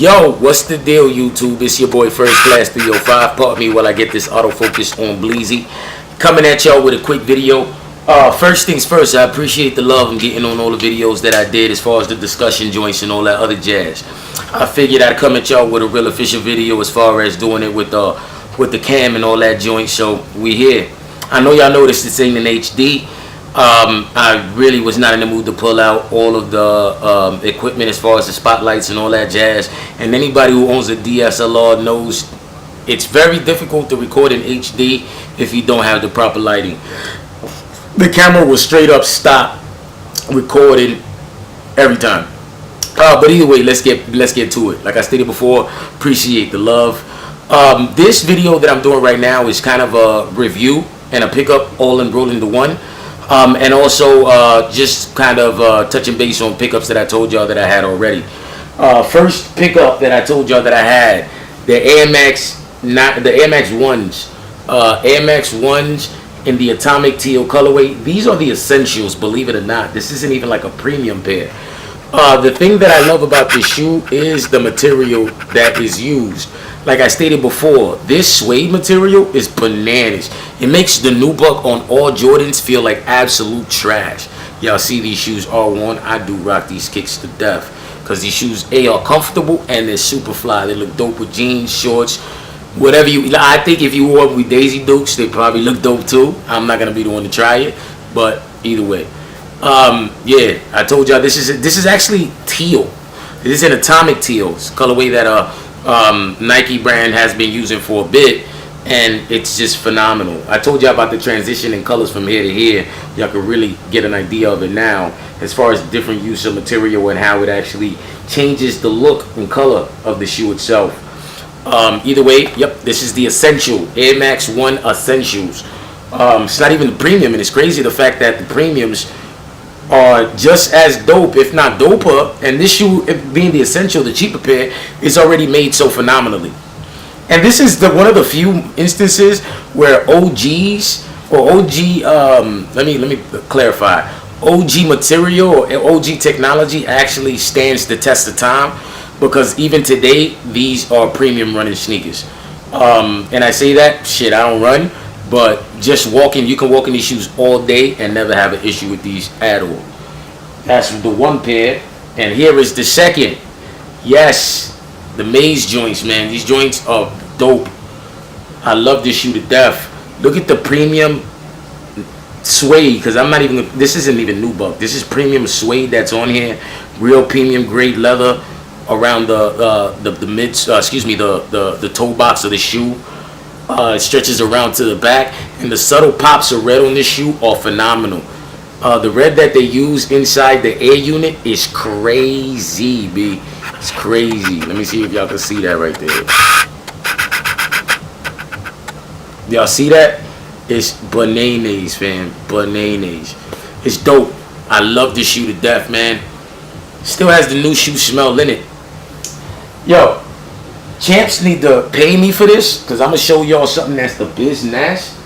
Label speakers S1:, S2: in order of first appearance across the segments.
S1: Yo, what's the deal, YouTube? It's your boy First Class 305. Pardon me while I get this autofocus on Bleezy. Coming at y'all with a quick video. First things first, I appreciate the love I'm getting on all the videos that I did as far as the discussion joints and all that other jazz. I figured I'd come at y'all with a real official video as far as doing it with the cam and all that joint. So we here. I know y'all noticed this ain't in HD. I really was not in the mood to pull out all of the equipment as far as the spotlights and all that jazz. And anybody who owns a DSLR knows it's very difficult to record in HD if you don't have the proper lighting. The camera will straight up stop recording every time. But either way, let's get to it. Like I stated before, appreciate the love. This video that I'm doing right now is kind of a review and a pickup all enrolled into one. And also just kind of touching base on pickups that I told y'all that I had already. First pickup that I told y'all that I had, the Air Max 1s. Air Max 1s in the Atomic Teal colorway. These are the essentials, believe it or not. This isn't even like a premium pair. The thing that I love about this shoe is the material that is used. Like I stated before, this suede material is bananas. It makes the nubuck on all Jordans feel like absolute trash. Y'all see these shoes are worn. I do rock these kicks to death because these shoes are comfortable and they're super fly. They look dope with jeans, shorts, whatever you. I think if you wore them with Daisy Dukes, they probably look dope too. I'm not gonna be the one to try it, but either way, yeah, I told y'all this is actually teal. This is an Atomic Teal. It's colorway that Nike brand has been using for a bit, and it's just phenomenal. I told y'all about the transition in colors from here to here. Y'all can really get an idea of it now as far as different use of material and how it actually changes the look and color of the shoe itself. Either way, yep, this is the essential Air Max 1 Essentials. It's not even the premium, and it's crazy the fact that the premiums are just as dope, if not doper, and this shoe, being the essential, the cheaper pair, is already made so phenomenally. And this is one of the few instances where OGs or OG let me clarify, OG material or OG technology actually stands the test of time, because even today these are premium running sneakers. And I say that shit, I don't run, but just walking, you can walk in these shoes all day and never have an issue with these at all. That's the one pair. And here is the second. Yes, the maze joints, man. These joints are dope. I love this shoe to death. Look at the premium suede, because this isn't even nubuck. This is premium suede that's on here. Real premium grade leather around the mid, the toe box of the shoe. It stretches around to the back, and the subtle pops of red on this shoe are phenomenal. The red that they use inside the air unit is crazy, B. It's crazy. Let me see if y'all can see that right there. Y'all see that? It's bananas, fam. Bananas. It's dope. I love this shoe to death, man. Still has the new shoe smell in it. Yo, champs need to pay me for this, because I'm going to show y'all something that's the business.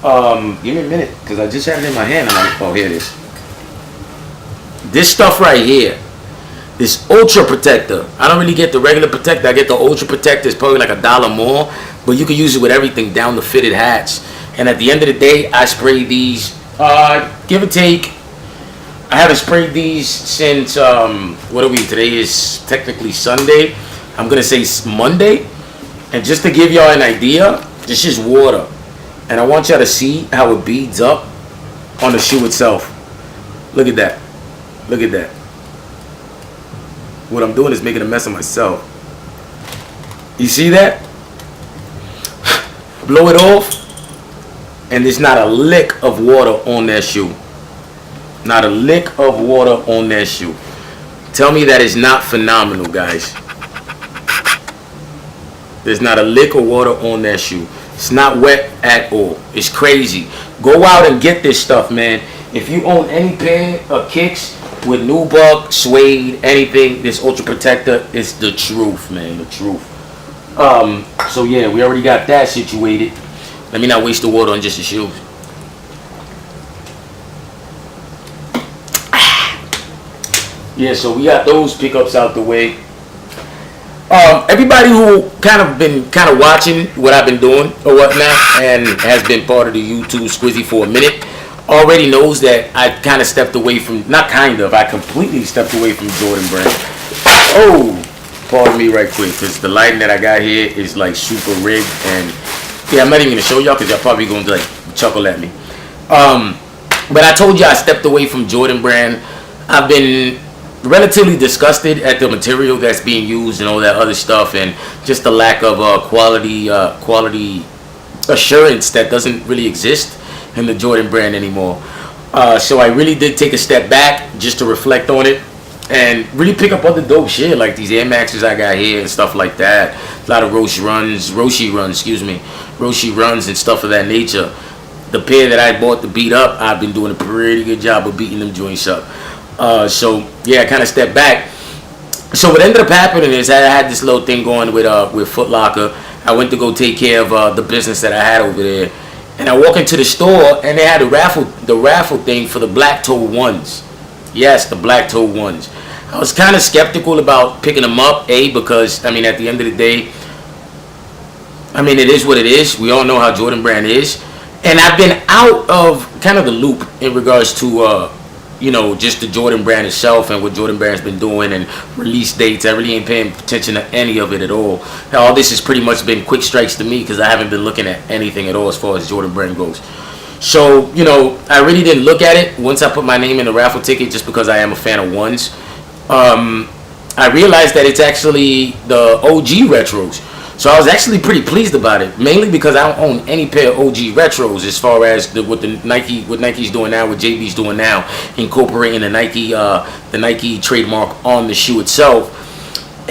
S1: Give me a minute, because I just have it in my hand. Oh, here it is. This stuff right here, this Ultra Protector. I don't really get the regular protector. I get the Ultra Protector. It's probably like $1 more, but you can use it with everything down to fitted hats. And at the end of the day, I spray these, give or take. I haven't sprayed these since, what are we, today is technically Sunday. I'm going to say Monday. And just to give y'all an idea, this is water. And I want y'all to see how it beads up on the shoe itself. Look at that. Look at that. What I'm doing is making a mess of myself. You see that? Blow it off, and there's not a lick of water on that shoe. Not a lick of water on that shoe. Tell me that is not phenomenal, guys. There's not a lick of water on that shoe. It's not wet at all. It's crazy. Go out and get this stuff, man. If you own any pair of kicks with nubuck, suede, anything, this Ultra Protector is the truth, man. The truth. So yeah, we already got that situated. Let me not waste the water on just the shoes. Yeah, so we got those pickups out the way. Everybody who kind of watching what I've been doing or whatnot and has been part of the YouTube Squizzy for a minute already knows that I kind of stepped away from, not kind of, I completely stepped away from Jordan Brand. Oh, pardon me right quick, because the lighting that I got here is like super rigged, and yeah, I'm not even gonna show y'all because y'all probably gonna like chuckle at me. But I told you I stepped away from Jordan Brand. I've been relatively disgusted at the material that's being used and all that other stuff, and just the lack of quality assurance that doesn't really exist in the Jordan Brand anymore. So I really did take a step back just to reflect on it and really pick up other dope shit like these Air Maxes I got here and stuff like that. A lot of Roshi runs and stuff of that nature. The pair that I bought to beat up, I've been doing a pretty good job of beating them joints up. So yeah, I kind of stepped back. So what ended up happening is I had this little thing going with Foot Locker. I went to go take care of the business that I had over there, and I walk into the store and they had the raffle thing for the black toe ones. Yes, the black toe ones. I was kind of skeptical about picking them up, because I mean, at the end of the day, I mean, it is what it is. We all know how Jordan Brand is, and I've been out of kind of the loop in regards to just the Jordan Brand itself and what Jordan Brand's been doing and release dates. I really ain't paying attention to any of it at all. All this has pretty much been quick strikes to me because I haven't been looking at anything at all as far as Jordan Brand goes. So, I really didn't look at it once I put my name in the raffle ticket just because I am a fan of ones. I realized that it's actually the OG retros. So I was actually pretty pleased about it, mainly because I don't own any pair of OG retros as far as what Nike's doing now, what JB's doing now, incorporating the Nike trademark on the shoe itself.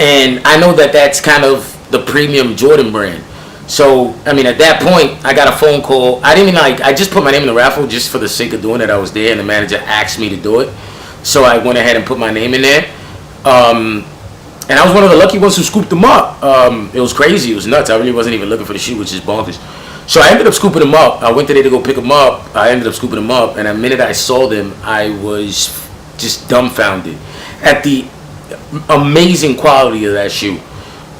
S1: And I know that that's kind of the premium Jordan Brand. So, I mean, at that point, I got a phone call. I just put my name in the raffle just for the sake of doing it. I was there, and the manager asked me to do it. So I went ahead and put my name in there. And I was one of the lucky ones who scooped them up. It was crazy. It was nuts. I really wasn't even looking for the shoe, which is bonkers. So I ended up scooping them up. I went today to go pick them up. I ended up scooping them up. And the minute I saw them, I was just dumbfounded at the amazing quality of that shoe.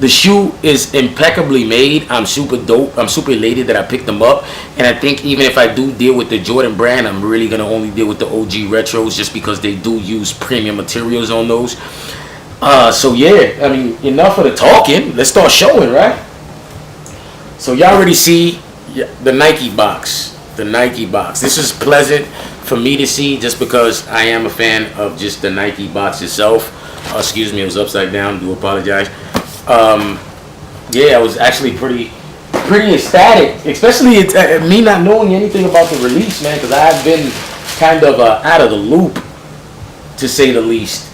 S1: The shoe is impeccably made. I'm super dope. I'm super elated that I picked them up. And I think even if I do deal with the Jordan Brand, I'm really going to only deal with the OG retros just because they do use premium materials on those. So yeah, I mean, enough of the talking. Let's start showing, right? So y'all already see the Nike box. The Nike box. This is pleasant for me to see just because I am a fan of just the Nike box itself. Excuse me, it was upside down. Do apologize. Yeah, I was actually pretty ecstatic, especially me not knowing anything about the release, man, because I've been kind of out of the loop, to say the least.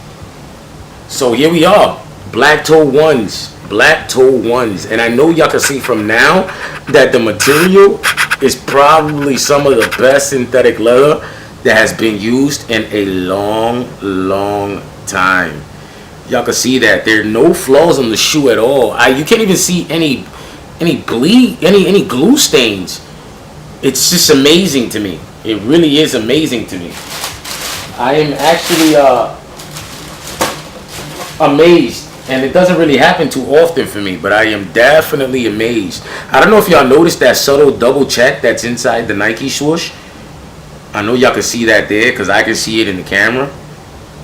S1: So here we are, black toe ones, and I know y'all can see from now that the material is probably some of the best synthetic leather that has been used in a long time. Y'all can see that there are no flaws on the shoe at all. You can't even see any bleed, any glue stains. It's just amazing to me. It really is amazing to me. I am actually amazed, and it doesn't really happen too often for me, but I am definitely amazed. I don't know if y'all noticed that subtle double check that's inside the Nike swoosh. I know y'all can see that there because I can see it in the camera.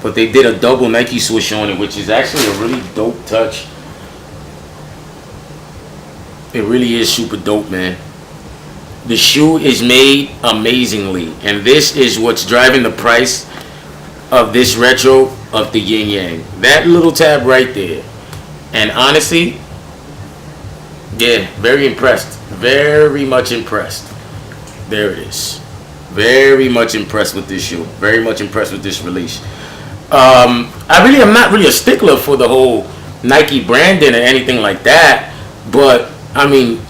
S1: But they did a double Nike swoosh on it, which is actually a really dope touch. It really is super dope, man. The shoe is made amazingly, and this is what's driving the price of this retro of the Yin Yang. That little tab right there. And honestly, yeah, very impressed. Very much impressed. There it is. Very much impressed with this shoe. Very much impressed with this release. I really am not really a stickler for the whole Nike branding or anything like that, but I mean,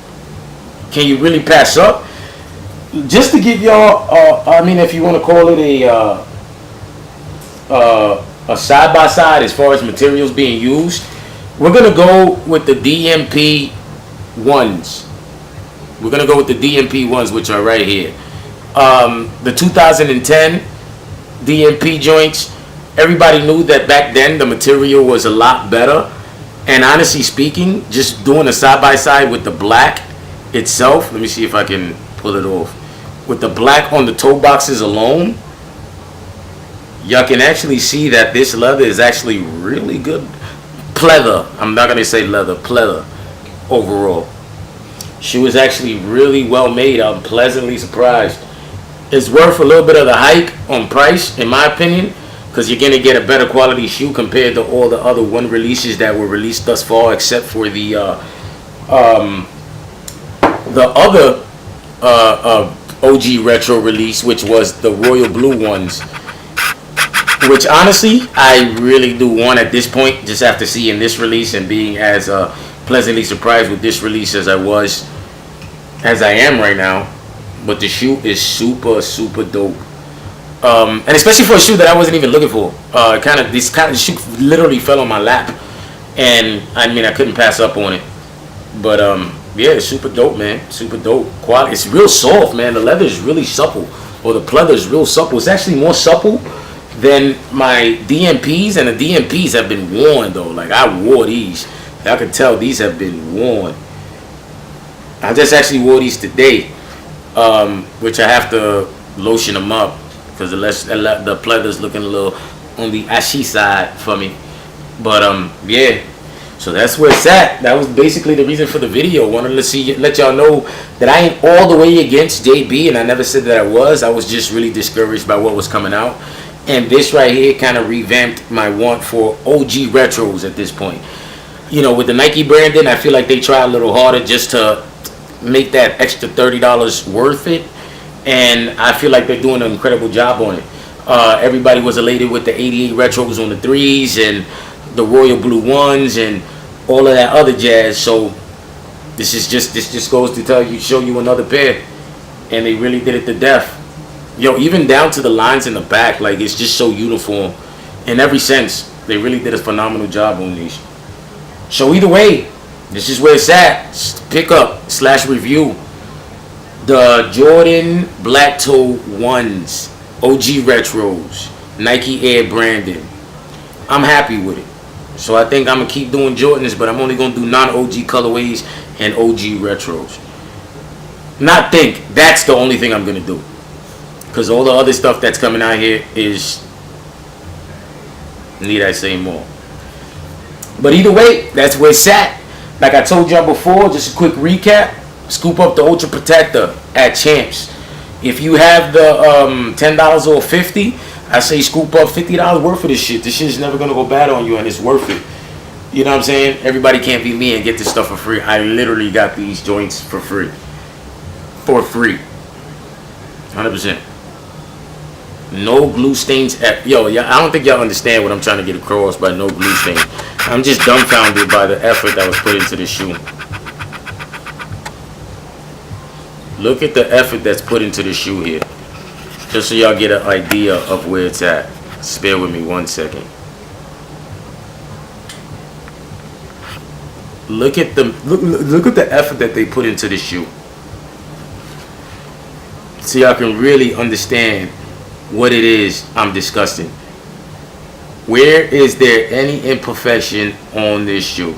S1: can you really pass up? Just to give y'all, I mean, if you want to call it a side by side as far as materials being used, we're gonna go with the DMP ones. We're gonna go with the DMP ones, which are right here. The 2010 DMP joints. Everybody knew that back then the material was a lot better, And honestly speaking, just doing a side by side with the black itself. Let me see if I can pull it off. With the black on the toe boxes alone, y'all can actually see that this leather is actually really good. Pleather. I'm not gonna say leather. Pleather overall. Shoe is actually really well made. I'm pleasantly surprised. It's worth a little bit of the hike on price, in my opinion, because you're gonna get a better quality shoe compared to all the other one releases that were released thus far, except for the other OG retro release, which was the royal blue ones. Which honestly, I really do want at this point, just after seeing this release and being as pleasantly surprised with this release as I am right now. But the shoe is super, super dope. And especially for a shoe that I wasn't even looking for. This shoe literally fell on my lap, and I mean I couldn't pass up on it. But yeah, it's super dope, man. Super dope. Quality. It's real soft, man. The leather is really supple, or the pleather is real supple. It's actually more supple than my DMPs, and the DMPs have been worn though. Like I wore these. I could tell these have been worn. I just actually wore these today, which I have to lotion them up because the pleather's looking a little on the ashy side for me. But yeah, so that's where it's at. That was basically the reason for the video. Wanted to let y'all know that I ain't all the way against JB, and I never said that I was. I was just really discouraged by what was coming out. And this right here kind of revamped my want for OG retros at this point. You know, with the Nike branding, I feel like they try a little harder just to make that extra $30 worth it. And I feel like they're doing an incredible job on it. Everybody was elated with the 88 retros on the 3s and the royal blue ones and all of that other jazz. So this just goes to show you another pair. And they really did it to death. Yo, even down to the lines in the back, like it's just so uniform in every sense. They really did a phenomenal job on these. So either way, this is where it's at. Pick up / review the Jordan Black Toe 1s, OG retros, Nike Air branding. I'm happy with it. So I think I'm gonna keep doing Jordans, but I'm only gonna do non-OG colorways and OG retros. Not think that's the only thing I'm gonna do. Because all the other stuff that's coming out here is, need I say more? But either way, that's where it's at. Like I told y'all before, just a quick recap. Scoop up the Ultra Protector at Champs. If you have the $10 or $50, I say scoop up $50 worth of this shit. This shit is never going to go bad on you, and it's worth it. You know what I'm saying? Everybody can't be me and get this stuff for free. I literally got these joints for free. For free. 100%. No glue stains. Yo, I don't think y'all understand what I'm trying to get across by no glue stain. I'm just dumbfounded by the effort that was put into this shoe. Look at the effort that's put into the shoe here. Just so y'all get an idea of where it's at. Spare with me 1 second. Look at the effort that they put into this shoe. So y'all can really understand what it is I'm discussing. Where is there any imperfection on this shoe?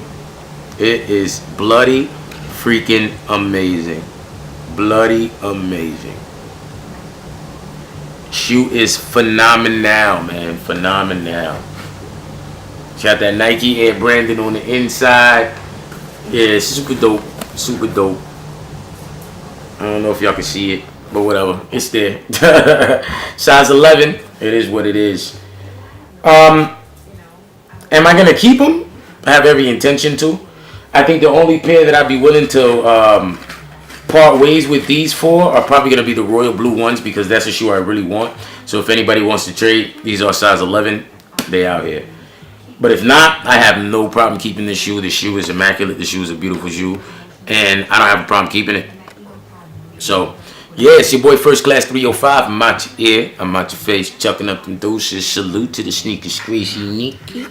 S1: It is bloody freaking amazing. Bloody amazing. Shoe is phenomenal, man. Phenomenal. Got that Nike Air branding on the inside. Yeah, super dope. Super dope. I don't know if y'all can see it, but whatever. It's there. Size 11. It is what it is. Am I going to keep them? I have every intention to. I think the only pair that I'd be willing to part ways with these for are probably going to be the royal blue ones, because that's a shoe I really want. So if anybody wants to trade, these are size 11. They out here. But if not, I have no problem keeping this shoe. The shoe is immaculate. The shoe is a beautiful shoe. And I don't have a problem keeping it. So, yeah, it's your boy First Class 305. I'm out your ear. I'm out your face. Chucking up them doses. Salute to the sneakers. Crazy Nicky.